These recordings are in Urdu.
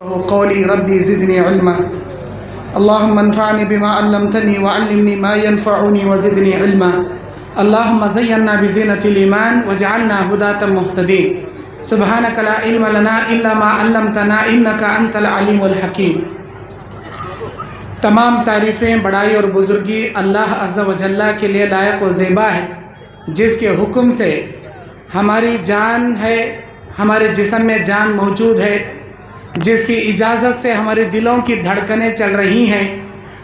قولي ربي زدني علما اللهم انفعني بما علمتني وعلمني ما ينفعني وزدني علما اللهم زينا بزينة الإيمان وجعلنا هداة مهتدين سبحانك لا علم لنا إلا ما علمتنا إنك أنت العليم الحكيم۔ تمام تعریفیں بڑائی اور بزرگی اللہ عز و جل کے لیے لائق و زیبا ہے، جس کے حکم سے ہماری جان ہے، ہمارے جسم میں جان موجود ہے، جس کی اجازت سے ہمارے دلوں کی دھڑکنیں چل رہی ہیں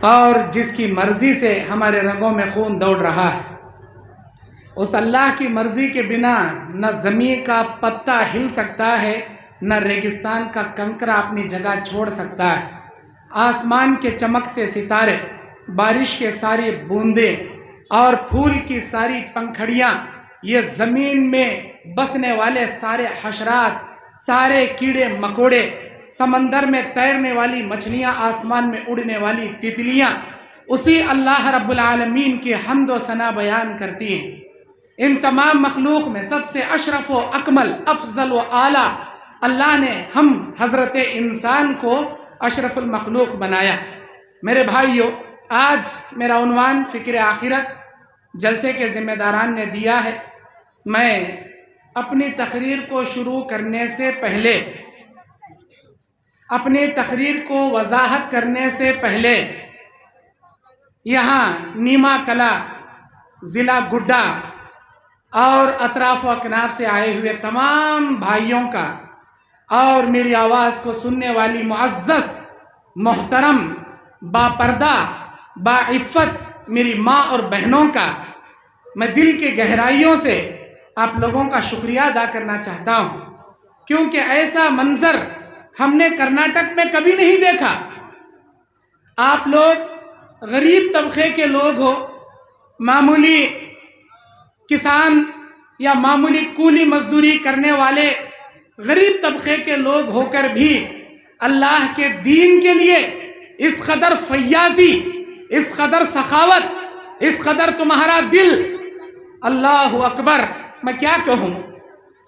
اور جس کی مرضی سے ہمارے رگوں میں خون دوڑ رہا ہے۔ اس اللہ کی مرضی کے بنا نہ زمین کا پتا ہل سکتا ہے، نہ ریگستان کا کنکرا اپنی جگہ چھوڑ سکتا ہے۔ آسمان کے چمکتے ستارے، بارش کے ساری بوندیں اور پھول کی ساری پنکھڑیاں، یہ زمین میں بسنے والے سارے حشرات، سارے کیڑے مکوڑے، سمندر میں تیرنے والی مچھلیاں، آسمان میں اڑنے والی تتلیاں، اسی اللہ رب العالمین کی حمد و ثنا بیان کرتی ہیں۔ ان تمام مخلوق میں سب سے اشرف و اکمل، افضل و اعلیٰ اللہ نے ہم حضرت انسان کو اشرف المخلوق بنایا۔ میرے بھائیو، آج میرا عنوان فکر آخرت جلسے کے ذمہ داران نے دیا ہے۔ میں اپنی تقریر کو شروع کرنے سے پہلے، اپنی تقریر کو وضاحت کرنے سے پہلے، یہاں نیما کلا، ضلع گڈا اور اطراف و اکناف سے آئے ہوئے تمام بھائیوں کا اور میری آواز کو سننے والی معزز، محترم، باپردہ، باعفت میری ماں اور بہنوں کا میں دل کی گہرائیوں سے آپ لوگوں کا شکریہ ادا کرنا چاہتا ہوں، کیونکہ ایسا منظر ہم نے کرناٹک میں کبھی نہیں دیکھا۔ آپ لوگ غریب طبقے کے لوگ ہو، معمولی کسان یا معمولی کولی مزدوری کرنے والے غریب طبقے کے لوگ ہو کر بھی اللہ کے دین کے لیے اس قدر فیاضی، اس قدر سخاوت، اس قدر تمہارا دل، اللہ اکبر! میں کیا کہوں؟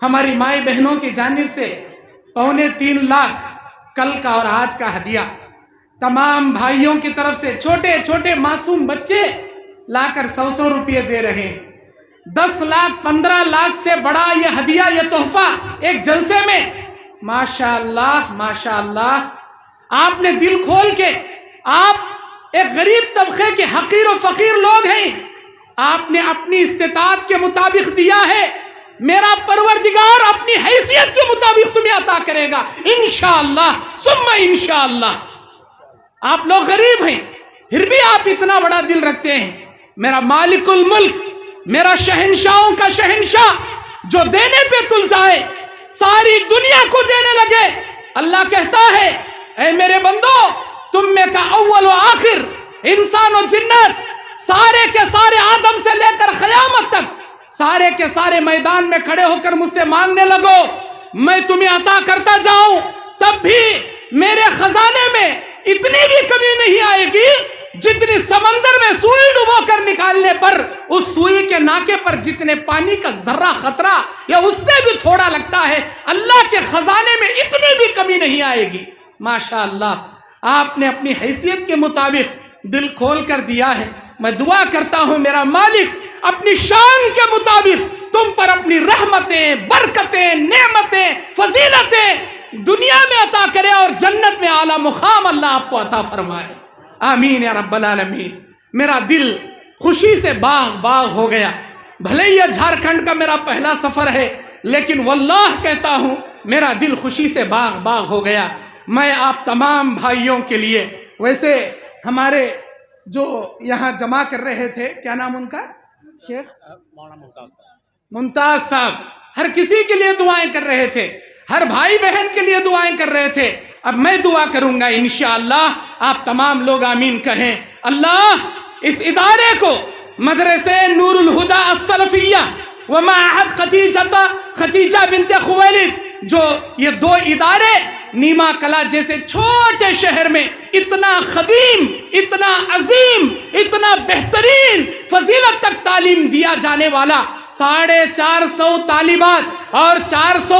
ہماری مائی بہنوں کی جانب سے 2.25 لاکھ کل کا اور آج کا ہدیہ، تمام بھائیوں کی طرف سے چھوٹے چھوٹے معصوم بچے لا کر 100 روپے دے رہے ہیں۔ 10 لاکھ 15 لاکھ سے بڑا یہ ہدیہ، یہ تحفہ ایک جلسے میں، ماشاءاللہ ماشاءاللہ! آپ نے دل کھول کے، آپ ایک غریب طبقے کے حقیر و فقیر لوگ ہیں، آپ نے اپنی استطاعت کے مطابق دیا ہے۔ میرا پروردگار اپنی حیثیت کے مطابق تمہیں عطا کرے گا انشاءاللہ ثم انشاءاللہ۔ آپ لوگ غریب ہیں، پھر بھی آپ اتنا بڑا دل رکھتے ہیں۔ میرا مالک الملک، میرا شہنشاہوں کا شہنشاہ، جو دینے پہ تل جائے ساری دنیا کو دینے لگے، اللہ کہتا ہے اے میرے بندو، تم میں کا اول و آخر، انسان و جنت، سارے کے سارے آدم سے لے کر قیامت تک، سارے کے سارے میدان میں کھڑے ہو کر مجھ سے مانگنے لگو، میں تمہیں عطا کرتا جاؤں، تب بھی میرے خزانے میں اتنی بھی کمی نہیں آئے گی جتنی سمندر میں سوئی ڈبو کر نکالنے پر اس سوئی کے ناکے پر جتنے پانی کا ذرہ خطرہ یا اس سے بھی تھوڑا لگتا ہے، اللہ کے خزانے میں اتنی بھی کمی نہیں آئے گی۔ ماشاءاللہ! آپ نے اپنی حیثیت کے مطابق دل کھول کر دیا ہے۔ میں دعا کرتا ہوں میرا مالک اپنی شان کے مطابق تم پر اپنی رحمتیں، برکتیں، نعمتیں، فضیلتیں دنیا میں عطا کرے اور جنت میں اعلیٰ مقام اللہ آپ کو عطا فرمائے، آمین یا رب العالمین۔ میرا دل خوشی سے باغ باغ ہو گیا۔ بھلے یہ جھارکھنڈ کا میرا پہلا سفر ہے، لیکن واللہ کہتا ہوں میرا دل خوشی سے باغ باغ ہو گیا۔ میں آپ تمام بھائیوں کے لیے، ویسے ہمارے جو یہاں جمع کر رہے تھے، کیا نام ان کا؟ شیخ ممتاز صاحب، ہر کسی کے لیے دعائیں کر رہے تھے، ہر بھائی بہن کے لیے دعائیں کر رہے تھے۔ اب میں دعا کروں گا انشاءاللہ، آپ تمام لوگ آمین کہیں۔ اللہ اس ادارے کو مدرسے نور الہدی السلفیہ و معہد خدیجہ بنت خویلد، جو یہ 2 ادارے نیما کلا جیسے چھوٹے شہر میں اتنا قدیم، اتنا عظیم، اتنا بہترین فضیلت تک تعلیم دیا جانے والا 450 طالبات اور 400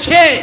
6,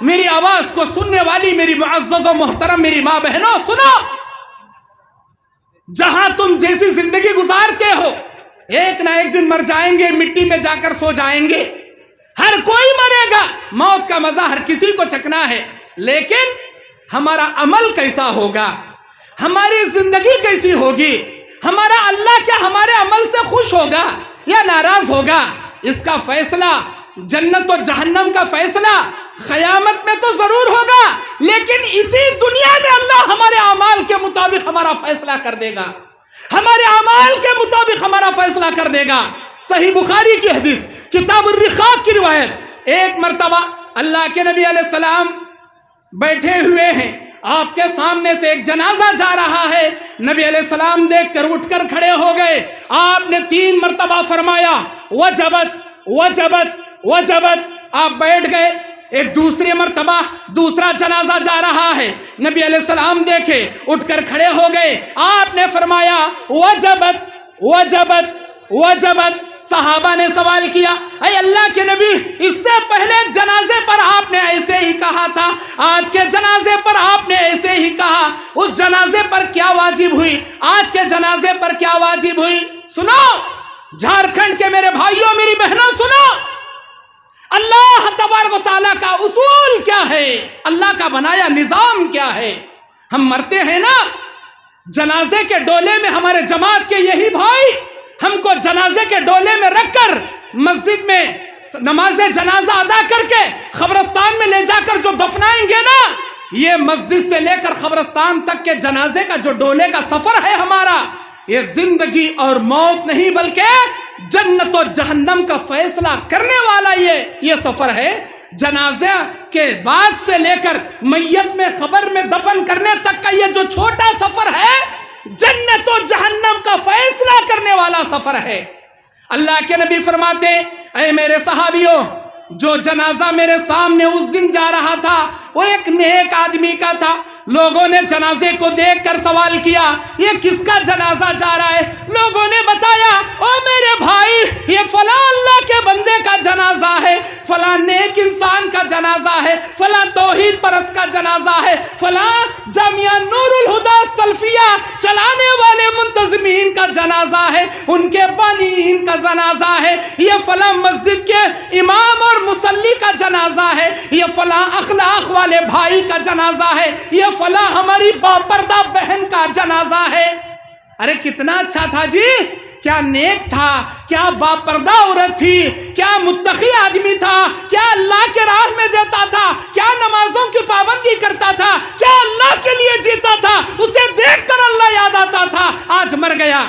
میری آواز کو سننے والی میری معزز و محترم میری ماں بہنوں سنو، جہاں تم جیسی زندگی گزارتے ہو ایک نہ ایک دن مر جائیں گے، مٹی میں جا کر سو جائیں گے، ہر کوئی مرے گا، موت کا مزہ ہر کسی کو چکھنا ہے، لیکن ہمارا عمل کیسا ہوگا، ہماری زندگی کیسی ہوگی، ہمارا اللہ کیا ہمارے عمل سے خوش ہوگا یا ناراض ہوگا، اس کا فیصلہ، جنت و جہنم کا فیصلہ قیامت میں تو ضرور ہوگا، لیکن اسی دنیا میں اللہ ہمارے اعمال کے مطابق ہمارا فیصلہ کر دے گا، ہمارے اعمال کے مطابق ہمارا فیصلہ کر دے گا۔ صحیح بخاری کی حدیث کتاب الرقاق کی روایت، ایک مرتبہ اللہ کے نبی علیہ السلام بیٹھے ہوئے ہیں، آپ کے سامنے سے ایک جنازہ جا رہا ہے، نبی علیہ السلام دیکھ کر اٹھ کر کھڑے ہو گئے، آپ نے 3 مرتبہ فرمایا وجبت وجبت وجبت، آپ بیٹھ گئے، ایک دوسری مرتبہ دوسرا جنازہ جا رہا ہے، نبی علیہ السلام دیکھے اٹھ کر کھڑے ہو گئے، آپ نے فرمایا وجبت وجبت وجبت۔ صحابہ نے سوال کیا، اے اللہ کے نبی، اس سے پہلے جنازے پر آپ نے ایسے ہی کہا تھا، آج کے جنازے پر آپ نے ایسے ہی کہا، اس جنازے پر کیا واجب ہوئی، آج کے جنازے پر کیا واجب ہوئی؟ سنو جھارکھنڈ کے میرے بھائیوں میری بہنوں، سنو اللہ تبارک و تعالیٰ کا اصول کیا ہے، اللہ کا بنایا نظام کیا ہے۔ ہم مرتے ہیں نا، جنازے کے ڈولے میں ہمارے جماعت کے یہی بھائی ہم کو جنازے کے ڈولے میں رکھ کر مسجد میں نماز جنازہ ادا کر کے قبرستان میں لے جا کر جو دفنائیں گے نا، یہ مسجد سے لے کر قبرستان تک کے جنازے کا جو ڈولے کا سفر ہے ہمارا، یہ زندگی اور موت نہیں بلکہ جنت و جہنم کا فیصلہ کرنے والا یہ سفر ہے۔ جنازہ کے بعد سے لے کر میت میں قبر میں دفن کرنے تک کا یہ جو چھوٹا سفر ہے، جنت و جہنم کا فیصلہ کرنے والا سفر ہے۔ اللہ کے نبی فرماتے، اے میرے صحابیوں، جو جنازہ میرے سامنے اس دن جا رہا تھا وہ ایک نیک آدمی کا تھا، لوگوں نے جنازے کو دیکھ کر سوال کیا یہ کس کا جنازہ جا رہا ہے، لوگوں نے بتایا او میرے بھائی یہ فلاں اللہ کے بندے کا جنازہ ہے، فلاں نیک انسان کا جنازہ ہے، فلاں توحید پرست کا جنازہ ہے، فلاں جامعہ نور الہدی سلفیہ چلانے والے منتظمین کا جنازہ ہے، ان کے بانیین کا جنازہ ہے، یہ فلاں مسجد کے امام اور مصلی کا جنازہ ہے، یہ فلاں اخلاق والے بھائی کا جنازہ ہے، یہ فلاں ہماری باپردہ بہن کا جنازہ ہے۔ ارے کتنا اچھا تھا جی، کیا نیک تھا، کیا باپردہ عورت تھی، کیا متقی آدمی تھا، کیا اللہ کے راہ میں دیتا تھا، کیا نمازوں کی پابندی کرتا تھا، کیا اللہ کے لیے جیتا تھا، اسے دیکھ کر اللہ یاد آتا تھا، آج مر گیا۔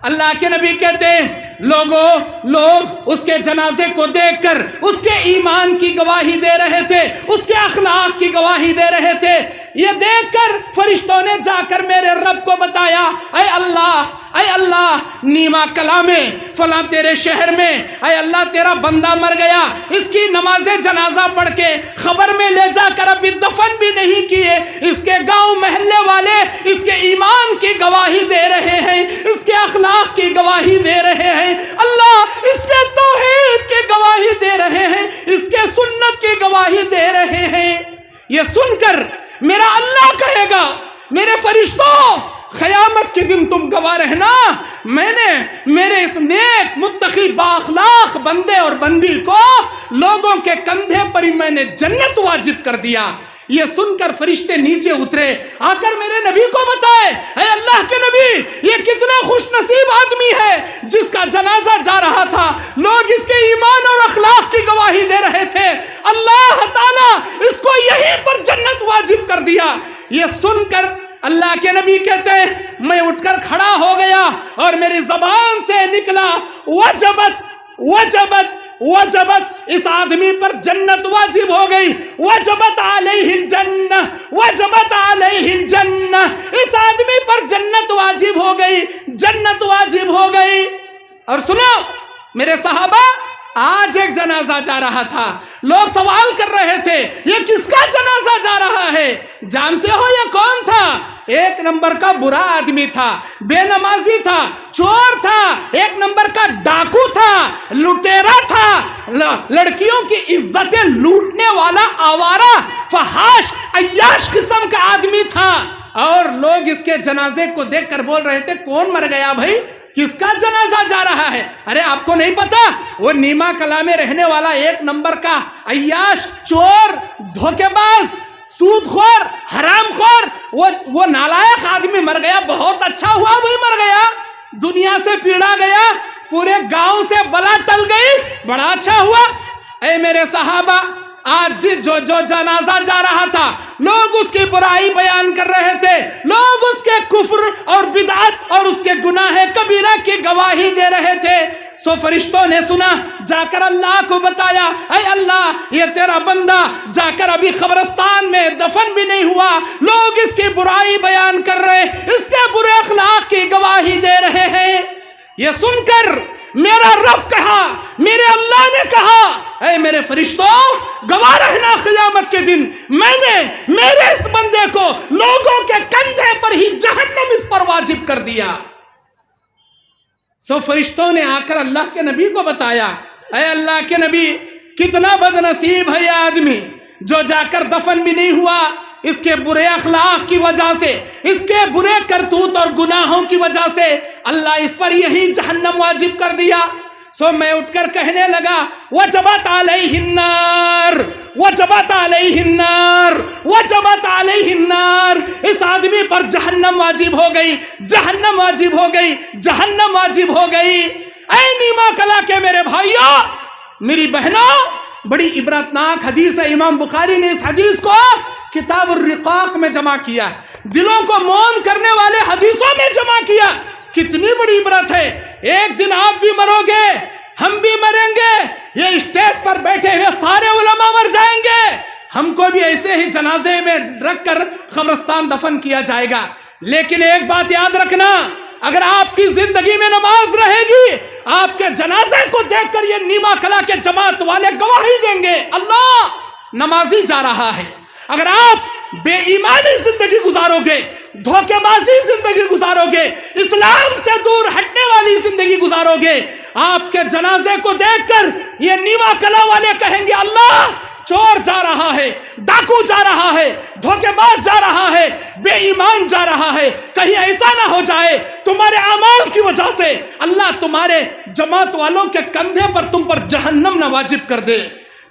اللہ کے نبی کہتے ہیں لوگ اس کے جنازے کو دیکھ کر اس کے ایمان کی گواہی دے رہے تھے، اس کے اخلاق کی گواہی دے رہے تھے۔ یہ دیکھ کر فرشتوں نے جا کر میرے رب کو بتایا، اے اللہ نیما کلا میں فلاں تیرے شہر میں اے اللہ تیرا بندہ مر گیا، اس کی نماز جنازہ پڑھ کے خبر میں لے جا کر ابھی دفن بھی نہیں کیے، اس کے گاؤں محلے والے اس کے ایمان کی گواہی دے رہے ہیں، اس کے اخلاق کی گواہی دے رہے ہیں، اللہ اس کے توحید کی گواہی دے رہے ہیں، اس کے سنت کی گواہی دے رہے ہیں۔ یہ سن کر میرا اللہ کہے گا میرے فرشتوں قیامت کے دن تم گواہ رہنا، میں نے میرے اس نیک متقی بااخلاق بندے اور بندی کو لوگوں کے کندھے پر ہی میں نے جنت واجب کر دیا۔ یہ سن کر فرشتے نیچے اترے، آ کر میرے نبی کو بتائے، اے اللہ کے نبی یہ کتنا خوش نصیب آدمی ہے جس کا جنازہ جا رہا تھا، لوگ اس کے ایمان اور اخلاق کی گواہی دے رہے تھے، اللہ تعالیٰ اس کو یہیں پر جنت واجب کر دیا۔ یہ سن کر اللہ کے نبی کہتے ہیں میں اٹھ کر کھڑا ہو گیا اور میری زبان سے نکلا وجبت وجبت وجبت، اس آدمی پر جنت واجب ہو گئی، وجبت علیہ الجنہ وجبت علیہ الجنہ، اس آدمی پر جنت واجب ہو گئی، جنت واجب ہو گئی۔ اور سنو میرے صحابہ، آج ایک جنازہ جا رہا تھا، لوگ سوال کر رہے تھے یہ کس کا جنازہ جا رہا ہے؟ جانتے ہو یہ کون تھا؟ ایک نمبر کا برا آدمی تھا، بے نمازی تھا، چور تھا، ایک نمبر کا ڈاکو تھا، لٹیرا تھا، لڑکیوں کی عزتیں لوٹنے والا آوارہ فحاش عیاش قسم کا آدمی تھا۔ اور لوگ اس کے جنازے کو دیکھ کر بول رہے تھے کون مر گیا بھائی؟ کس کا جنازہ جا رہا ہے؟ ارے آپ کو نہیں پتا وہ نیما کلا میں رہنے والا ایک نمبر کا عیاش، چور، دھوکے باز، سود خور، حرام خور، وہ نالائق آدمی مر گیا۔ بہت اچھا ہوا بھائی مر گیا، دنیا سے پیڑا گیا، پورے گاؤں سے بلا ٹل گئی، بڑا اچھا ہوا۔ اے میرے صحابہ، آج جو جنازہ جا رہا تھا لوگ اس کی برائی بیان کر رہے تھے، لوگ اس کے کفر اور بدعت اور اس کے گناہ کبیرہ کی گواہی دے رہے تھے۔ سو فرشتوں نے سنا، جا کر اللہ کو بتایا، اے اللہ یہ تیرا بندہ جا کر ابھی قبرستان میں دفن بھی نہیں ہوا، لوگ اس کی برائی بیان کر رہے، اس کے برے اخلاق کی گواہی دے رہے ہیں۔ یہ سن کر میرا رب کہا، میرے اللہ نے کہا، اے میرے فرشتوں گواہ رہنا قیامت کے دن میں نے میرے اس بندے کو لوگوں کے کندھے پر ہی جہنم اس پر واجب کر دیا۔ سو فرشتوں نے آ کر اللہ کے نبی کو بتایا، اے اللہ کے نبی کتنا بد نصیب ہے یہ آدمی جو جا کر دفن بھی نہیں ہوا، اس کے برے اخلاق کی وجہ سے، اس کے برے کرتوت اور گناہوں کی وجہ سے اللہ اس پر یہی جہنم واجب کر دیا۔ سو میں اٹھ کر کہنے لگا، وجبت علیہ النار، وجبت علیہ النار، وجبت علیہ النار، اس آدمی پر جہنم واجب ہو گئی، جہنم واجب ہو گئی، جہنم واجب ہو گئی۔ اے نیما کلا کے میرے بھائیوں، میری بہنوں، بڑی عبرتناک حدیث ہے۔ امام بخاری نے اس حدیث کو کتاب الرقاق میں جمع کیا، دلوں کو موم کرنے والے حدیثوں میں جمع کیا۔ کتنی بڑی عبرت ہے، ایک دن آپ بھی مرو گے، ہم بھی مریں گے، یہ اسٹیج پر بیٹھے ہوئے سارے علماء مر جائیں گے، ہم کو بھی ایسے ہی جنازے میں رکھ کر قبرستان دفن کیا جائے گا۔ لیکن ایک بات یاد رکھنا، اگر آپ کی زندگی میں نماز رہے گی، آپ کے جنازے کو دیکھ کر یہ نیما کلا کے جماعت والے گواہی دیں گے، اللہ نمازی جا رہا ہے۔ اگر آپ بے ایمانی زندگی گزارو گے، دھوکے بازی زندگی گزارو گے، اسلام سے دور ہٹنے والی زندگی گزارو گے، آپ کے جنازے کو دیکھ کر یہ نیما کلا والے کہیں گے، اللہ چور جا رہا ہے، ڈاکو جا رہا ہے، دھوکے باز جا رہا ہے، بے ایمان جا رہا ہے، کہیں ایسا نہ ہو جائے تمہارے اعمال کی وجہ سے اللہ تمہارے جماعت والوں کے کندھے پر تم پر جہنم نہ واجب کر دے۔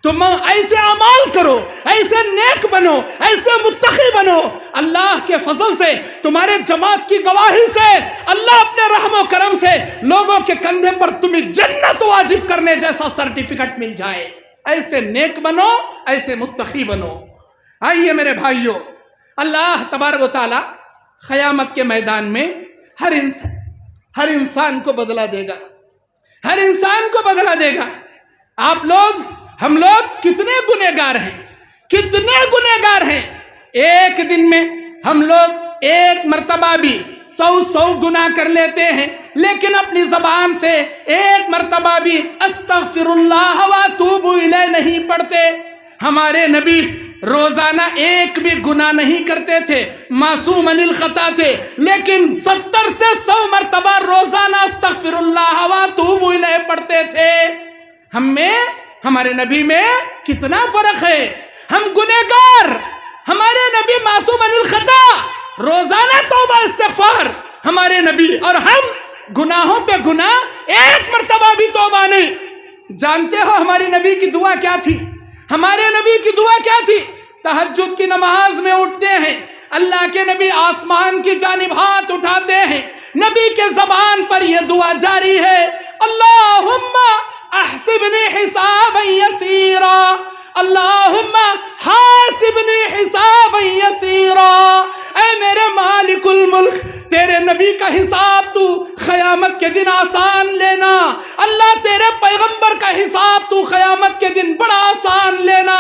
تم ایسے اعمال کرو، ایسے نیک بنو، ایسے متقی بنو، اللہ کے فضل سے تمہارے جماعت کی گواہی سے اللہ اپنے رحم و کرم سے لوگوں کے کندھے پر تمہیں جنت واجب کرنے جیسا سرٹیفکیٹ مل جائے۔ ایسے نیک بنو، ایسے متقی بنو۔ آئیے میرے بھائیوں، اللہ تبارک و تعالی قیامت کے میدان میں ہر انسان کو بدلہ دے گا، ہر انسان کو بدلہ دے گا۔ آپ لوگ، ہم لوگ کتنے گنہگار ہیں، کتنے گنہگار ہیں۔ ایک دن میں ہم لوگ ایک مرتبہ بھی 100 گناہ کر لیتے ہیں، لیکن اپنی زبان سے ایک مرتبہ بھی استغفر اللہ واتوب الیہ نہیں پڑھتے۔ ہمارے نبی روزانہ ایک بھی گناہ نہیں کرتے تھے، معصوم عن الخطا تھے، لیکن 70 سے 100 مرتبہ روزانہ استغفر اللہ واتوب الیہ پڑھتے تھے۔ ہم میں، ہمارے نبی میں کتنا فرق ہے۔ ہم گنہگار، ہمارے نبی معصوم عن الخطا، روزانہ توبہ استغفار ہمارے نبی، اور ہم گناہوں پہ گناہ، ایک مرتبہ بھی توبہ نہیں۔ جانتے ہو ہمارے نبی کی دعا کیا تھی؟ ہمارے نبی کی دعا کیا تھی؟ تہجد کی نماز میں اٹھتے ہیں، اللہ کے نبی آسمان کی جانب ہاتھ اٹھاتے ہیں، نبی کے زبان پر یہ دعا جاری ہے، اللہم احسبنی حسابا یسیرا، اللہم حاسبنی حسابا یسیرا۔ اے میرے مالک الملک، تیرے نبی کا حساب تو قیامت کے دن آسان لینا، اللہ تیرے پیغمبر کا حساب تو قیامت کے دن بڑا آسان لینا۔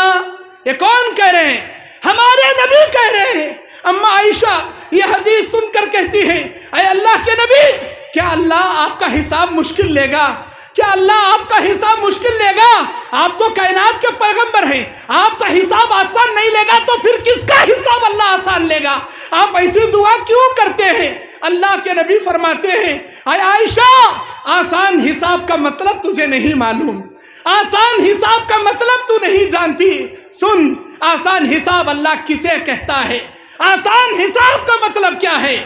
یہ کون کہہ رہے ہیں؟ ہمارے نبی کہہ رہے ہیں۔ اما عائشہ یہ حدیث سن کر کہتی ہیں، اے اللہ کے نبی، کیا کیا اللہ آپ کا حساب مشکل لے گا؟ کیا اللہ آپ کا حساب مشکل لے گا؟ آپ تو کائنات کے پیغمبر ہیں، آپ کا حساب آسان نہیں لے گا تو پھر کس کا حساب اللہ آسان لے گا؟ آپ ایسی دعا کیوں کرتے ہیں؟ اللہ کے نبی فرماتے ہیں، اے عائشہ، آسان حساب کا مطلب تجھے نہیں معلوم، آسان حساب کا مطلب تو نہیں جانتی۔ سن، آسان حساب اللہ کسے کہتا ہے؟ آسان حساب کا مطلب کیا ہے؟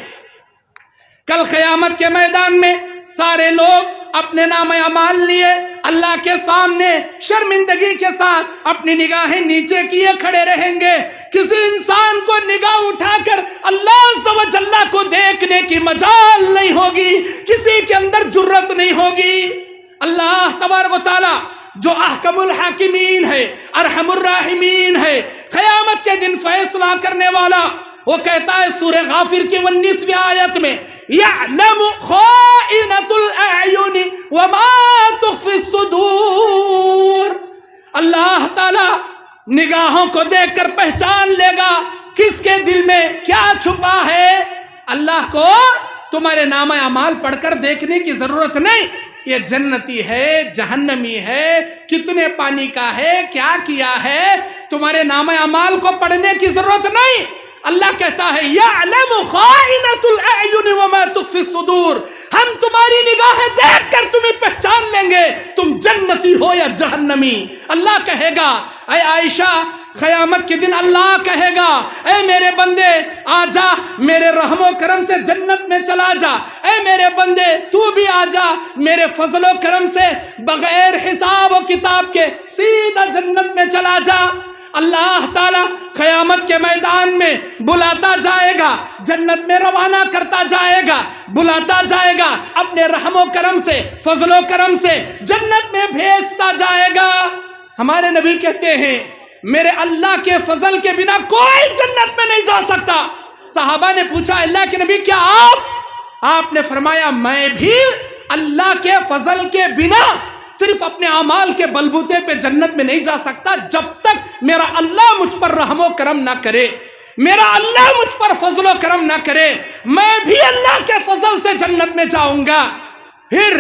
کل قیامت کے میدان میں سارے لوگ اپنے نام اعمال لیے اللہ کے سامنے شرمندگی کے ساتھ اپنی نگاہیں نیچے کیے کھڑے رہیں گے۔ کسی انسان کو نگاہ اٹھا کر اللہ عز و جل کو دیکھنے کی مجال نہیں ہوگی، کسی کے اندر جرت نہیں ہوگی۔ اللہ تبارک و تعالی جو احکم الحاکمین ہے، ارحم الراحمین ہے، قیامت کے دن فیصلہ کرنے والا، وہ کہتا ہے سورہ غافر کی 19ویں آیت میں، یعلم خائنۃ الاعین وما تخفی الصدور۔ اللہ تعالی نگاہوں کو دیکھ کر پہچان لے گا کس کے دل میں کیا چھپا ہے۔ اللہ کو تمہارے نام اعمال پڑھ کر دیکھنے کی ضرورت نہیں، یہ جنتی ہے، جہنمی ہے، کتنے پانی کا ہے، کیا کیا ہے، تمہارے نام اعمال کو پڑھنے کی ضرورت نہیں۔ اللہ کہتا ہے یعلم خائنۃ الاعین وما تخفی الصدور، ہم تمہاری نگاہیں دیکھ کر تمہیں پہچان لیں گے تم جنتی ہو یا جہنمی۔ اللہ کہے گا، اے عائشہ، قیامت کے دن اللہ کہے گا، اے میرے بندے آ جا، میرے رحم و کرم سے جنت میں چلا جا، اے میرے بندے تو بھی آ جا، میرے فضل و کرم سے بغیر حساب و کتاب کے سیدھا جنت میں چلا جا۔ اللہ تعالیٰ قیامت کے میدان میں بلاتا جائے گا، جنت میں روانہ کرتا جائے گا، بلاتا جائے گا، اپنے رحم و کرم سے، فضل و کرم سے جنت میں بھیجتا جائے گا۔ ہمارے نبی کہتے ہیں میرے اللہ کے فضل کے بنا کوئی جنت میں نہیں جا سکتا۔ صحابہ نے پوچھا اللہ کے نبی کیا آپ نے فرمایا میں بھی اللہ کے فضل کے بنا صرف اپنے اعمال کے بلبوتے پہ جنت میں نہیں جا سکتا جب تک میرا اللہ مجھ پر رحم و کرم نہ کرے، میرا اللہ مجھ پر فضل و کرم نہ کرے، میں بھی اللہ کے فضل سے جنت میں جاؤں گا۔ پھر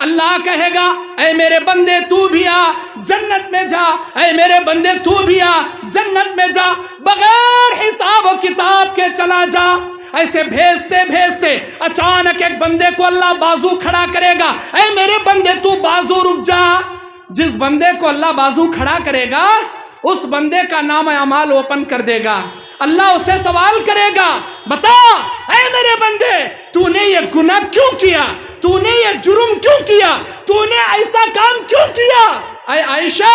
اللہ کہے گا اے میرے بندے تو بھی آ جنت میں جا، اے میرے بندے تو بھی آ جنت میں جا، بغیر حساب و کتاب کے چلا جا۔ ایسے بھیجتے بھیجتے اچانک ایک بندے کو اللہ بازو کھڑا کرے گا، اے میرے بندے تو بازو رک جا۔ جس بندے کو اللہ بازو کھڑا کرے گا اس بندے کا نام اعمال اوپن کر دے گا۔ اللہ اسے سوال کرے گا، بتا اے میرے بندے تو نے یہ گناہ کیوں کیا، تو نے یہ جرم کیوں کیا، تو نے ایسا کام کیوں کیا؟ اے عائشہ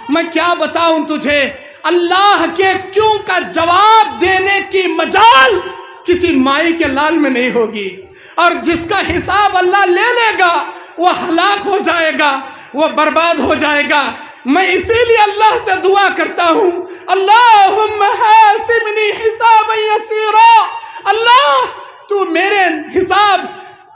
میں کیا بتاؤں تجھے، اللہ کے کیوں کا جواب دینے کی مجال کسی مائی کے لال میں نہیں ہوگی، اور جس کا حساب اللہ لے لے گا وہ ہلاک ہو جائے گا، وہ برباد ہو جائے گا۔ میں اسی لیے اللہ سے دعا کرتا ہوں، اللہم حاسبنی حسابا یسیرا، اللہ تو میرے حساب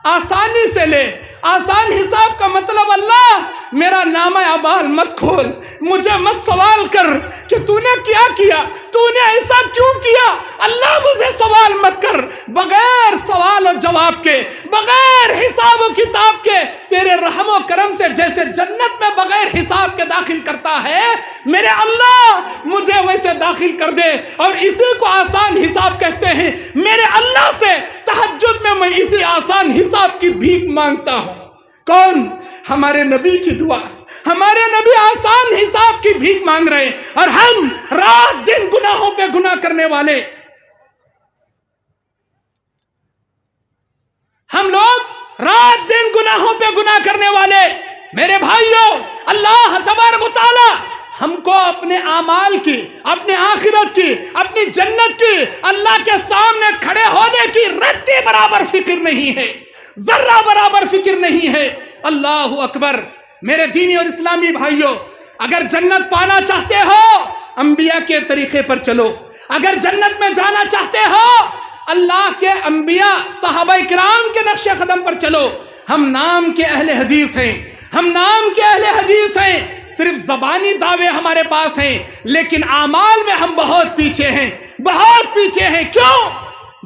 آسانی سے لے۔ آسان حساب کا مطلب اللہ میرا نام اعمال مت کھول، مجھے مت سوال کر کہ تو نے کیا کیا، تو نے ایسا کیوں کیا۔ اللہ مجھے سوال مت کر، بغیر سوال و جواب کے، بغیر حساب و کتاب کے تیرے رحم و کرم سے جیسے جنت میں بغیر حساب کے داخل کرتا ہے، میرے اللہ مجھے ویسے داخل کر دے۔ اور اسی کو آسان حساب کہتے ہیں۔ میرے اللہ سے تہجد میں میں اسی آسان حساب کی بھیک مانگتا ہوں۔ کون؟ ہمارے نبی کی دعا۔ ہمارے نبی آسان حساب کی بھیک مانگ رہے، اور ہم رات دن گناہوں پہ گناہ کرنے والے، ہم لوگ رات دن گناہوں پہ گناہ کرنے والے۔ میرے بھائیوں، اللہ تبارک و تعالی ہم کو اپنے اعمال کی، اپنے آخرت کی، اپنی جنت کی، اللہ کے سامنے کھڑے ہونے کی رتی برابر فکر نہیں ہے، ذرہ برابر فکر نہیں ہے۔ اللہ اکبر۔ میرے دینی اور اسلامی بھائیوں، اگر جنت پانا چاہتے ہو انبیاء کے طریقے پر چلو، اگر جنت میں جانا چاہتے ہو اللہ کے انبیاء صحابہ کرام کے نقش قدم پر چلو۔ ہم نام کے اہل حدیث ہیں، ہم نام کے اہل حدیث ہیں، صرف زبانی دعوے ہمارے پاس ہیں، لیکن اعمال میں ہم بہت پیچھے ہیں، بہت پیچھے ہیں۔ کیوں؟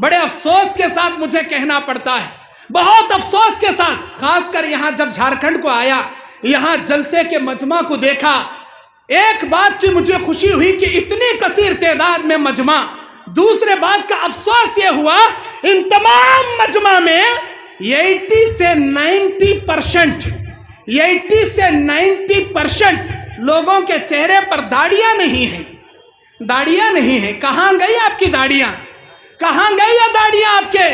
بڑے افسوس کے ساتھ مجھے کہنا پڑتا ہے، بہت افسوس کے ساتھ، خاص کر یہاں جب جھارکھنڈ کو آیا، یہاں جلسے کے مجمع کو دیکھا، ایک بات کی مجھے خوشی ہوئی کہ اتنی کثیر تعداد میں مجمع. دوسرے بات کا افسوس یہ ہوا ان تمام مجمع میں 80 سے 90% لوگوں کے چہرے پر داڑیاں نہیں ہیں. داڑیاں نہیں ہیں. کہاں گئی آپ کی داڑیاں؟ کہاں گئی یہ داڑیاں آپ کے؟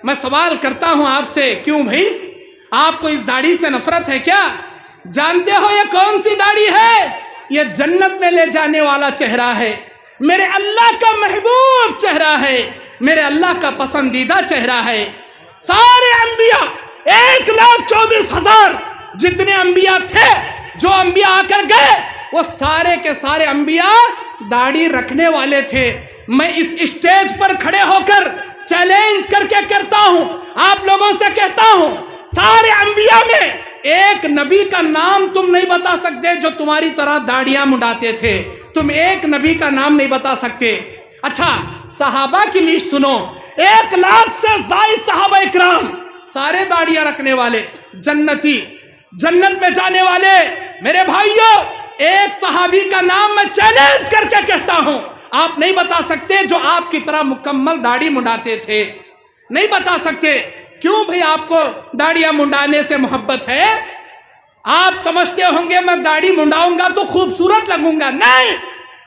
میں سوال کرتا ہوں آپ سے، کیوں بھائی آپ کو اس داڑھی سے نفرت ہے کیا؟ جانتے ہو یہ کون سی داڑھی ہے؟ یہ جنت میں لے جانے والا چہرہ ہے، میرے اللہ کا محبوب چہرہ ہے، میرے اللہ کا پسندیدہ چہرہ ہے. سارے انبیاء 1,24,000 جتنے انبیاء تھے، جو انبیاء آ کر گئے، وہ سارے کے سارے انبیاء داڑھی رکھنے والے تھے. میں اس اسٹیج پر کھڑے ہو کر چیلنج کر کے کرتا ہوں، آپ لوگوں سے کہتا ہوں، سارے انبیاء میں ایک نبی کا نام تم نہیں بتا سکتے جو تمہاری طرح داڑیاں منڈاتے تھے. تم ایک نبی کا نام نہیں بتا سکتے. اچھا، صحابہ کی لیسٹ سنو. 1,00,000 سے زائد صحابہ اکرام، سارے داڑیاں رکھنے والے، جنتی، جنت میں جانے والے. میرے بھائیوں، ایک صحابی کا نام میں چیلنج کر کے کہتا ہوں، آپ نہیں بتا سکتے جو آپ کی طرح مکمل داڑھی منڈاتے تھے. نہیں بتا سکتے. کیوں بھئی آپ کو داڑیاں منڈانے سے محبت ہے؟ آپ سمجھتے ہوں گے میں داڑھی منڈاؤں گا تو خوبصورت لگوں گا. نہیں،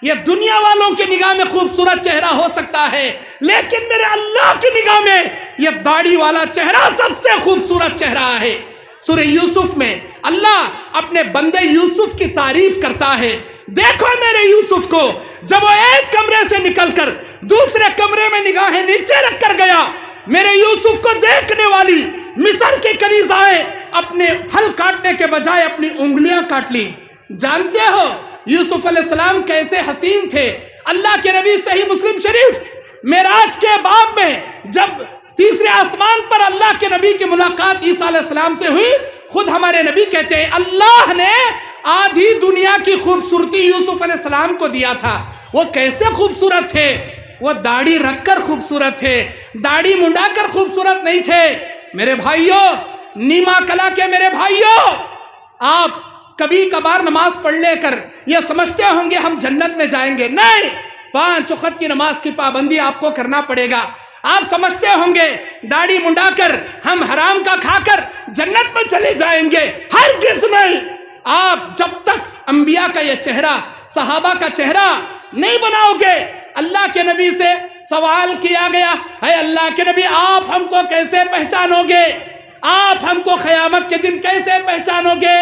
یہ دنیا والوں کی نگاہ میں خوبصورت چہرہ ہو سکتا ہے، لیکن میرے اللہ کی نگاہ میں یہ داڑھی والا چہرہ سب سے خوبصورت چہرہ ہے. سورہ یوسف میں اللہ اپنے بندے یوسف کی تعریف کرتا ہے. دیکھو میرے یوسف کو، جب وہ ایک کمرے سے نکل کر دوسرے کمرے میں نگاہیں نیچے رکھ کر گیا، میرے یوسف کو دیکھنے والی مصر کی کنیزائیں اپنے پھل کاٹنے کے بجائے اپنی انگلیاں کاٹ لی. جانتے ہو یوسف علیہ السلام کیسے حسین تھے؟ اللہ کے نبی صحیح مسلم شریف معراج کے باب میں جب تیسرے آسمان پر اللہ کے نبی کی ملاقات عیسیٰ علیہ السلام سے ہوئی، خود ہمارے نبی کہتے ہیں اللہ نے آدھی دنیا کی خوبصورتی یوسف علیہ السلام کو دیا تھا. وہ کیسے خوبصورت تھے؟ وہ داڑھی رکھ کر خوبصورت تھے، داڑھی منڈا کر خوبصورت نہیں تھے. میرے بھائیوں، نیما کلا کے میرے بھائیوں، آپ کبھی کبھار نماز پڑھ لے کر یہ سمجھتے ہوں گے ہم جنت میں جائیں گے. نہیں، 5 وقت کی نماز کی پابندی آپ کو کرنا پڑے گا. آپ سمجھتے ہوں گے داڑھی منڈا کر ہم حرام کا کھا کر جنت میں چلے جائیں گے. ہرگز نہیں. آپ جب تک انبیاء کا یہ چہرہ، صحابہ کا چہرہ نہیں بناؤ گے. اللہ کے نبی سے سوال کیا گیا، اے اللہ کے نبی آپ ہم کو کیسے پہچانو گے؟ آپ ہم کو قیامت کے دن کیسے پہچانو گے؟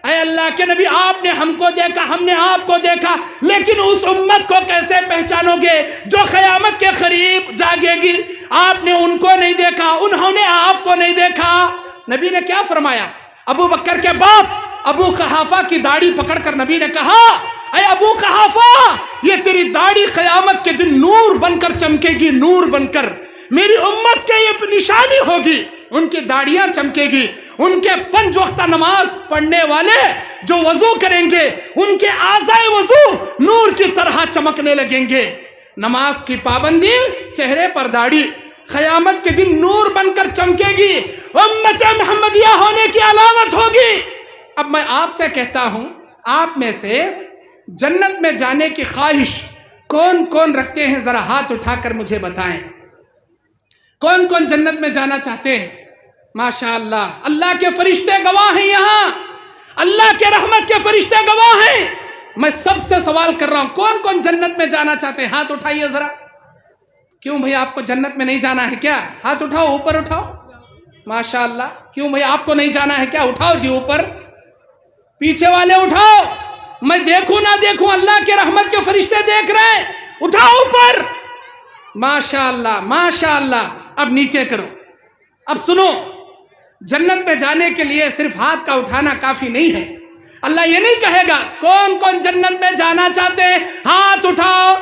اے اللہ کے نبی آپ نے ہم کو دیکھا، ہم نے آپ کو دیکھا، لیکن اس امت کو کیسے پہچانو گے جو قیامت کے قریب جاگے گی؟ آپ نے ان کو نہیں دیکھا، انہوں نے آپ کو نہیں دیکھا. نبی نے کیا فرمایا؟ ابو بکر کے باپ ابو قحافہ کی داڑھی پکڑ کر نبی نے کہا، اے ابو قحافہ یہ تیری داڑھی قیامت کے دن نور بن کر چمکے گی، نور بن کر میری امت کے یہ نشانی ہوگی. ان کی داڑیاں چمکے گی. ان کے 5 وقت نماز پڑھنے والے جو وضو کریں گے ان کے اعضائے وضو نور کی طرح چمکنے لگیں گے. نماز کی پابندی، چہرے پر داڑھی قیامت کے دن نور بن کر چمکے گی، امت محمدیہ ہونے کی علامت ہوگی. اب میں آپ سے کہتا ہوں، آپ میں سے جنت میں جانے کی خواہش کون کون رکھتے ہیں؟ ذرا ہاتھ اٹھا کر مجھے بتائیں. کون کون جنت میں جانا چاہتے ہیں؟ ماشاءاللہ، اللہ کے فرشتے گواہ ہیں. یہاں اللہ کے رحمت کے فرشتے گواہ ہیں. میں سب سے سوال کر رہا ہوں، کون کون جنت میں جانا چاہتے ہیں؟ ہاتھ اٹھائیے ذرا. کیوں بھئی آپ کو جنت میں نہیں جانا ہے کیا؟ ہاتھ اٹھاؤ، اوپر اٹھاؤ. ماشاءاللہ. کیوں بھئی آپ کو نہیں جانا ہے کیا؟ اٹھاؤ جی اوپر. پیچھے والے اٹھاؤ. میں دیکھوں نہ دیکھوں، اللہ کے رحمت کے فرشتے دیکھ رہے ہیں. اٹھاؤ اوپر. ماشاءاللہ ماشاءاللہ. اب نیچے کرو. اب سنو، جنت میں جانے کے لیے صرف ہاتھ کا اٹھانا کافی نہیں ہے. اللہ یہ نہیں کہے گا کون کون جنت میں جانا چاہتے ہیں ہاتھ اٹھاؤ.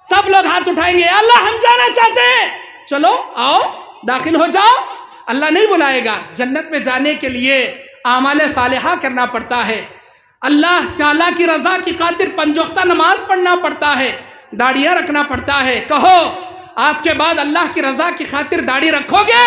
سب لوگ ہاتھ اٹھائیں گے، اللہ ہم جانا چاہتے ہیں، چلو آؤ داخل ہو جاؤ. اللہ نہیں بلائے گا. جنت میں جانے کے لیے اعمال صالحہ کرنا پڑتا ہے. اللہ تعالیٰ کی رضا کی خاطر 5 وقتہ نماز پڑھنا پڑتا ہے، داڑیاں رکھنا پڑتا ہے. کہو آج کے بعد اللہ کی رضا کی خاطر داڑھی رکھو گے؟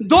2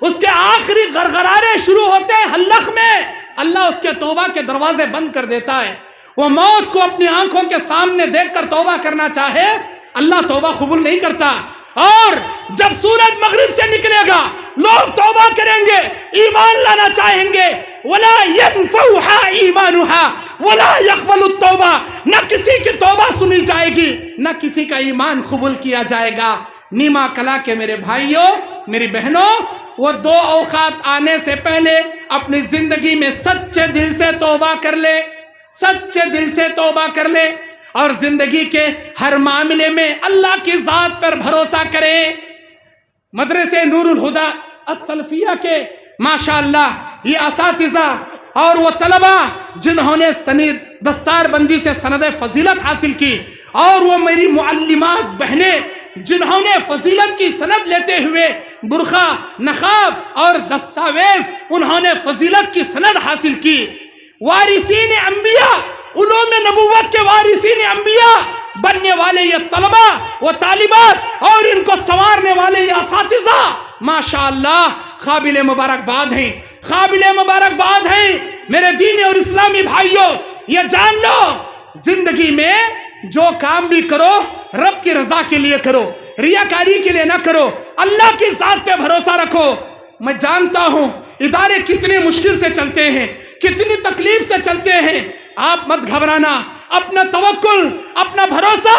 اس کے آخری غرغرانے شروع ہوتے ہیں حلق میں، اللہ اس کے توبہ کے دروازے بند کر دیتا ہے۔ وہ موت کو اپنی آنکھوں کے سامنے دیکھ کر توبہ کرنا چاہے، اللہ توبہ قبول نہیں کرتا۔ اور جب سورج مغرب سے نکلے گا لوگ توبہ کریں گے، ایمان لانا چاہیں گے، وَلَا يَنْفَعُهَا إِيمَانُهَا وَلَا يَقْبَلُ التَّوْبَةَ، نہ کسی کی توبہ سنی جائے گی، نہ کسی کا ایمان قبول کیا جائے گا۔ نیما کلا کے میرے بھائیوں، میری بہنوں، وہ دو اوقات آنے سے پہلے اپنی زندگی میں سچے دل سے توبہ کر لے، سچے دل سے توبہ کر لے، اور زندگی کے ہر معاملے میں اللہ کی ذات پر بھروسہ کرے۔ مدرسے نور الہدی السلفیہ کے ماشاءاللہ یہ اساتذہ اور وہ طلبہ جنہوں نے دستار بندی سے سند فضیلت حاصل کی، اور وہ میری معلمات بہنیں جنہوں نے فضیلت کی سند لیتے ہوئے برقع، نقاب اور دستاویز انہوں نے فضیلت کی سند حاصل کی۔ وارثین انبیاء، علوم نبوت کے وارثین انبیاء بننے والے یہ طلبہ و طالبات اور ان کو سنوارنے والے یہ اساتذہ ماشاءاللہ قابل مبارکباد ہیں، قابل مبارکباد ہیں۔ میرے دینی اور اسلامی بھائیوں، یہ جان لو زندگی میں جو کام بھی کرو رب کی رضا کے لیے کرو، ریاکاری کے لیے نہ کرو، اللہ کی ذات پہ بھروسہ رکھو۔ میں جانتا ہوں ادارے کتنے مشکل سے چلتے ہیں، کتنی تکلیف سے چلتے ہیں، آپ مت گھبرانا، اپنا توکل، اپنا بھروسہ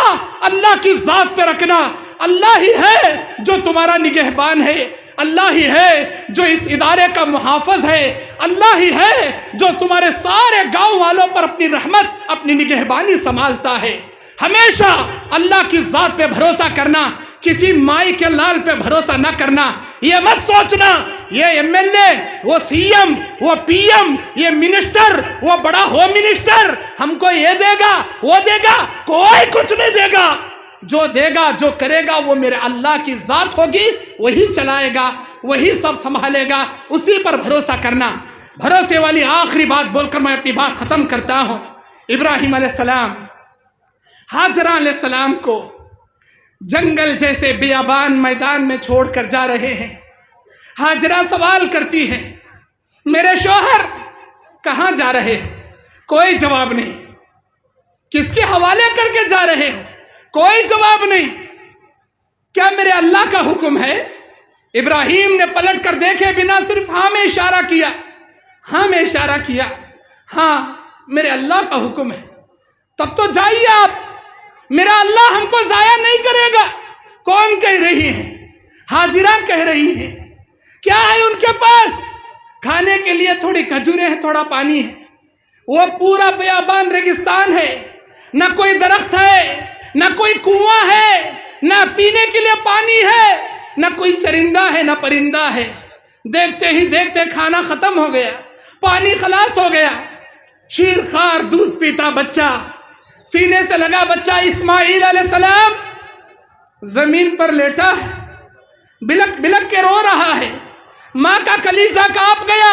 اللہ کی ذات پہ رکھنا۔ اللہ ہی ہے جو تمہارا نگہبان ہے، اللہ ہی ہے جو اس ادارے کا محافظ ہے، اللہ ہی ہے جو تمہارے سارے گاؤں والوں پر اپنی رحمت، اپنی نگہبانی سنبھالتا ہے۔ ہمیشہ اللہ کی ذات پہ بھروسہ کرنا، کسی مائی کے لال پہ بھروسہ نہ کرنا۔ یہ مت سوچنا یہ ایم ایل اے، وہ سی ایم، وہ پی ایم، یہ منسٹر، وہ بڑا ہوم منسٹر ہم کو یہ دے گا وہ دے گا، کوئی کچھ نہیں دے گا۔ جو دے گا، جو کرے گا وہ میرے اللہ کی ذات ہوگی، وہی چلائے گا، وہی سب سنبھالے گا، اسی پر بھروسہ کرنا۔ بھروسے والی آخری بات بول کر میں اپنی بات ختم کرتا ہوں۔ ابراہیم علیہ السلام ہاجرہ علیہ السلام کو جنگل جیسے بیابان میدان میں چھوڑ کر جا رہے ہیں۔ ہاجرہ سوال کرتی ہے، میرے شوہر کہاں جا رہے ہیں؟ کوئی جواب نہیں۔ کس کے حوالے کر کے جا رہے ہیں؟ کوئی جواب نہیں۔ کیا میرے اللہ کا حکم ہے؟ ابراہیم نے پلٹ کر دیکھے بنا صرف ہاں میں اشارہ کیا، ہاں میں اشارہ کیا، ہاں میرے اللہ کا حکم ہے۔ تب تو جائیے آپ، میرا اللہ ہم کو ضائع نہیں کرے گا۔ کون کہہ رہی ہیں؟ ہاجرہ کہہ رہی ہیں۔ کیا ہے ان کے پاس؟ کھانے کے لیے تھوڑی کھجوریں ہیں، تھوڑا پانی ہے۔ وہ پورا بیابان ریگستان ہے، نہ کوئی درخت ہے، نہ کوئی کنواں ہے، نہ پینے کے لیے پانی ہے، نہ کوئی چرندہ ہے، نہ پرندہ ہے۔ دیکھتے ہی دیکھتے کھانا ختم ہو گیا، پانی خلاص ہو گیا۔ شیر خوار دودھ پیتا بچہ، سینے سے لگا بچہ اسماعیل علیہ السلام زمین پر لیٹا ہے، بلک بلک کے رو رہا ہے۔ ماں کا کلیجہ کانپ گیا،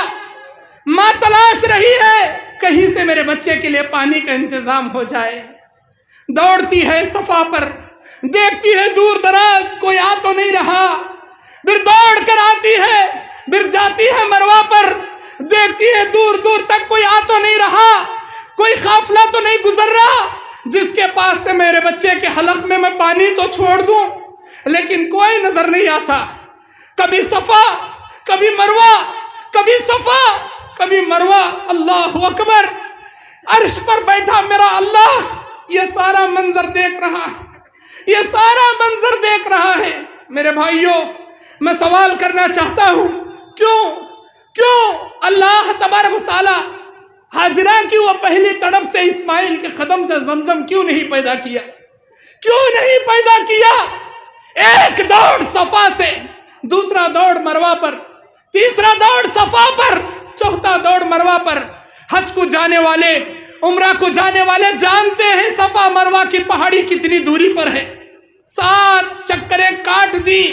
ماں تلاش رہی ہے کہیں سے میرے بچے کے لیے پانی کا انتظام ہو جائے۔ دوڑتی ہے صفا پر، دیکھتی ہے دور دراز کوئی آ تو نہیں رہا، پھر دوڑ کر آتی ہے، پھر جاتی ہے مروہ پر، دیکھتی ہے دور دور تک کوئی آ تو نہیں رہا، کوئی قافلہ تو نہیں گزر رہا جس کے پاس سے میرے بچے کے حلق میں میں پانی تو چھوڑ دوں، لیکن کوئی نظر نہیں آتا۔ کبھی صفا، کبھی مروہ، کبھی صفا، کبھی مروہ۔ اللہ اکبر، عرش پر بیٹھا میرا اللہ یہ سارا منظر دیکھ رہا ہے، یہ سارا منظر دیکھ رہا ہے۔ میرے بھائیوں، میں سوال کرنا چاہتا ہوں، کیوں اللہ تبارک و تعالی ہاجرہ کی وہ پہلی تڑپ سے اسماعیل کے قدم سے زمزم کیوں نہیں پیدا کیا؟ کیوں نہیں پیدا کیا؟ ایک دوڑ صفا سے، دوسرا دوڑ مروہ پر، تیسرا دوڑ صفا پر، چوتھا دوڑ مروہ پر۔ حج کو جانے والے، عمرہ کو جانے والے جانتے ہیں صفا مروہ کی پہاڑی کتنی دوری پر ہے۔ 7 چکریں کاٹ دی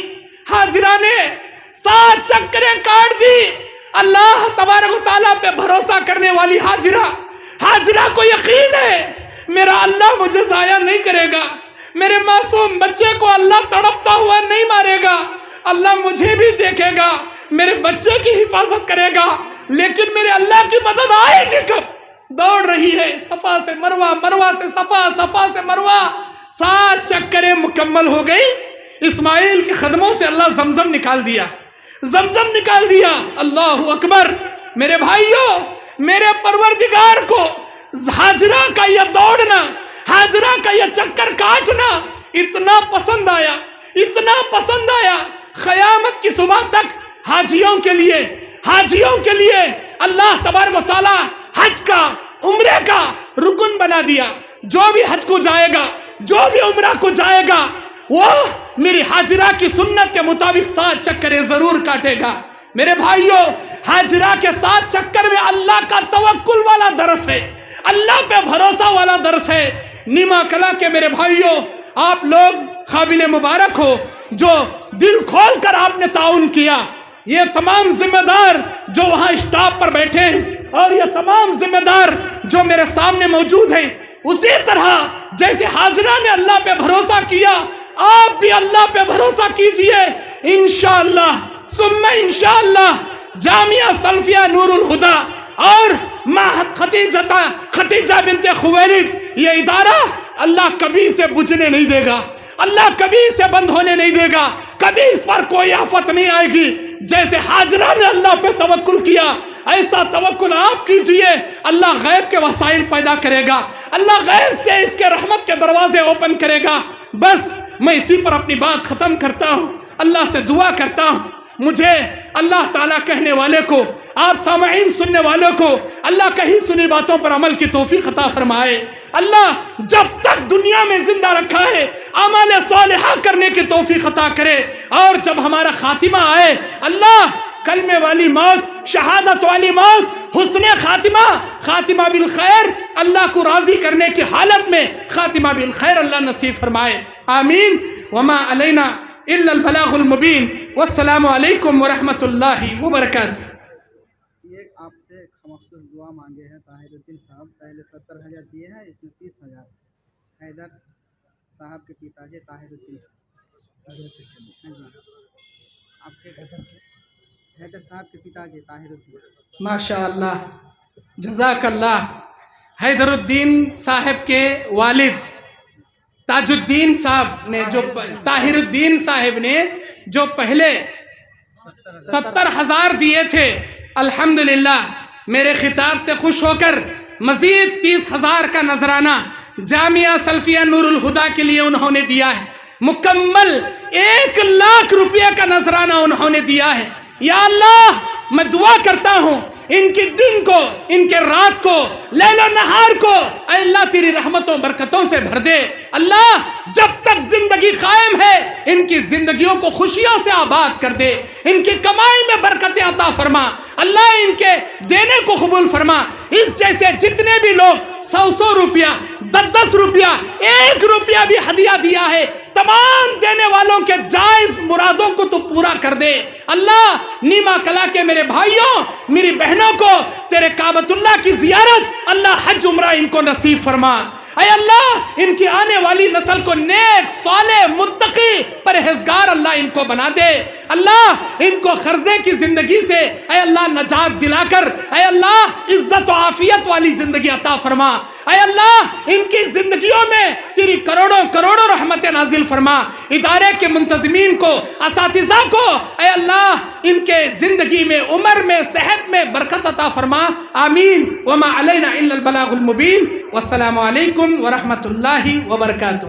ہاجرہ نے، 7 چکریں کاٹ دی۔ اللہ تبارک و تعالیٰ پہ بھروسہ کرنے والی ہاجرہ کو یقین ہے میرا اللہ مجھے ضائع نہیں کرے گا، میرے معصوم بچے کو اللہ تڑپتا ہوا نہیں مارے گا، اللہ مجھے بھی دیکھے گا، میرے بچے کی حفاظت کرے گا، لیکن میرے اللہ کی مدد آئے گی کب؟ دوڑ رہی ہے صفا سے مروہ، مروہ سے صفا، صفا سے مروہ، 7 چکریں مکمل ہو گئی۔ اسماعیل کے قدموں سے اللہ زمزم نکال دیا، زمزم نکال دیا۔ اللہ اکبر۔ میرے بھائیوں، میرے پروردگار کو ہاجرہ کا یہ دوڑنا، ہاجرہ کا یہ چکر کاٹنا اتنا پسند آیا، اتنا پسند آیا، قیامت کی صبح تک حاجیوں کے لیے اللہ تبارک و تعالی حج کا، عمرے کا رکن بنا دیا۔ جو بھی حج کو جائے گا، جو بھی عمرہ کو جائے گا، وہ میری ہاجرہ کی سنت کے مطابق 7 چکریں ضرور کاٹے گا۔ میرے بھائیوں، ہاجرہ کے 7 چکر میں اللہ کا توکل والا درس ہے، اللہ پہ بھروسہ والا درس ہے۔ نیما کلا کے میرے بھائیوں، آپ لوگ قابل مبارک ہو جو دل کھول کر آپ نے تعاون کیا۔ یہ تمام ذمہ دار جو وہاں اسٹاف پر بیٹھے ہیں اور یہ تمام ذمہ دار جو میرے سامنے موجود ہیں، اسی طرح جیسے ہاجرہ نے اللہ پہ بھروسہ کیا، آپ بھی اللہ پہ بھروسہ کیجئے۔ انشاءاللہ ثم انشاءاللہ جامعہ سلفیہ نور الہدیٰ اور معہد خدیجہ بنت خویلد، یہ ادارہ اللہ کبھی سے بجھنے نہیں دے گا، اللہ کبھی سے بند ہونے نہیں دے گا، کبھی اس پر کوئی آفت نہیں آئے گی۔ جیسے ہاجرہ نے اللہ پہ توکل کیا، ایسا توکل آپ کیجئے، اللہ غیب کے وسائل پیدا کرے گا، اللہ غیب سے اس کے رحمت کے دروازے اوپن کرے گا۔ بس میں اسی پر اپنی بات ختم کرتا ہوں، اللہ سے دعا کرتا ہوں مجھے اللہ تعالیٰ کہنے والے کو، آپ سامعین سننے والوں کو اللہ کہیں سنی باتوں پر عمل کی توفیق عطا فرمائے۔ اللہ جب تک دنیا میں زندہ رکھا ہے اعمال صالحہ کرنے کی توفیق عطا کرے، اور جب ہمارا خاتمہ آئے اللہ کلمے والی موت، شہادت والی موت، حسن خاتمہ بالخیر، اللہ کو راضی کرنے کی حالت میں خاتمہ بالخیر اللہ نصیب فرمائے۔ آمین۔ وما علینا الا البلاغ المبین۔ والسلام علیکم ورحمۃ اللہ وبرکاتہ۔ یہ آپ سے مخصوص دعا مانگے ہیں طاہر الدین صاحب، پہلے 70,000 دیے ہیں، اس میں 30,000 حیدر صاحب کے پتا جی طاہر الدین صاحب، ہاں جی آپ کے حیدر صاحب کے پتا جی طاہر الدین۔ ماشاء اللہ، جزاک اللہ۔ حیدر الدین صاحب کے والد تاج الدین صاحب نے جو طاہر الدین صاحب نے جو پہلے 70,000 دیے تھے، الحمدللہ میرے خطاب سے خوش ہو کر مزید 30,000 کا نذرانہ جامعہ سلفیہ نور الہدیٰ کے لیے انہوں نے دیا ہے، مکمل 1,00,000 روپیہ کا نذرانہ انہوں نے دیا ہے۔ یا اللہ میں دعا کرتا ہوں ان کے دن کو، ان کے رات کو، لیل و نہار کو اے اللہ تیری رحمتوں برکتوں سے بھر دے۔ اللہ جب تک زندگی قائم ہے ان کی زندگیوں کو خوشیوں سے آباد کر دے، ان کی کمائی میں برکتیں عطا فرما، اللہ ان کے دینے کو قبول فرما۔ اس جیسے جتنے بھی لوگ 100 روپیہ، 10 روپیہ، 1 روپیہ بھی ہدیہ دیا ہے، تمام دینے والوں کے جائز مرادوں کو تو پورا کر دے۔ اللہ نیما کلا کے میرے بھائیوں، میری بہنوں کو تیرے کعبۃ اللہ کی زیارت، اللہ حج عمرہ ان کو نصیب فرما۔ اے اللہ ان کی آنے والی نسل کو نیک، صالح، متقی، پرہیزگار اللہ ان کو بنا دے۔ اللہ ان کو قرضے کی زندگی سے اے اللہ نجات دلا کر اے اللہ عزت و عافیت والی زندگی عطا فرما۔ اے اللہ ان کی زندگیوں میں تیری کروڑوں کروڑوں رحمت نازل فرما۔ ادارے کے منتظمین کو، اساتذہ کو اے اللہ ان کے زندگی میں، عمر میں، صحت میں برکت عطا فرما۔ آمین۔ وما علینا الا البلاغ المبین۔ والسلام علیکم ورحمۃ اللہ وبرکاتہ۔